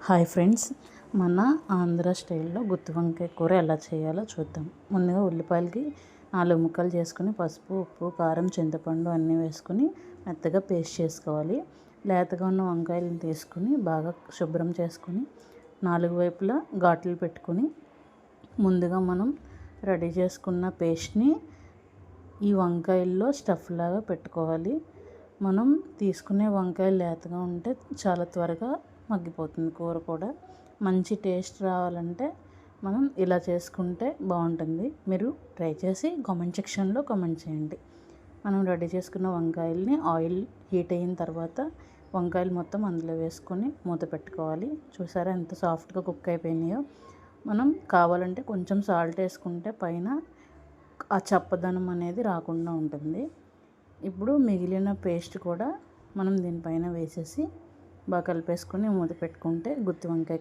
Hi friends, మన ఆంధ్ర స్టైల్లో గుత్తి వంకాయ కూర ఎలా చేయాలో చూద్దాం. ముందుగా ఉల్లిపాయలకి 4 ముక్కలు చేసుకుని పసుపు, ఉప్పు, కారం, చింతపండు అన్నీ వేసుకుని మెత్తగా పేస్ట్ చేసుకోవాలి. లేతగా ఉన్న వంకాయలను తీసుకుని బాగా శుభ్రం చేసుకుని 4 వైపులా ఘాట్లు పెట్టుకుని ముందుగా మనం రెడీ చేసుకున్న పేస్ట్ని ఈ వంకాయల్లో స్టఫ్ లాగా పెట్టుకోవాలి. మనం తీసుకునే వంకాయలు లేతగా ఉంటే చాలా త్వరగా మగ్గిపోతుంది కూర కూడా. మంచి టేస్ట్ రావాలంటే మనం ఇలా చేసుకుంటే బాగుంటుంది. మీరు ట్రై చేసి కామెంట్ సెక్షన్లో కామెంట్ చేయండి. మనం రెడీ చేసుకున్న వంకాయల్ని ఆయిల్ హీట్ అయిన తర్వాత వంకాయలు మొత్తం అందులో వేసుకొని మూత పెట్టుకోవాలి. చూసారా ఎంత సాఫ్ట్గా కుక్ అయిపోయినాయో. మనం కావాలంటే కొంచెం సాల్ట్ వేసుకుంటే పైన ఆ చప్పదనం అనేది రాకుండా ఉంటుంది. ఇప్పుడు మిగిలిన పేస్ట్ కూడా మనం దీనిపైన వేసేసి బాగా కలిపేసుకొని మూత పెట్టుకుంటే గుత్తి వంకాయ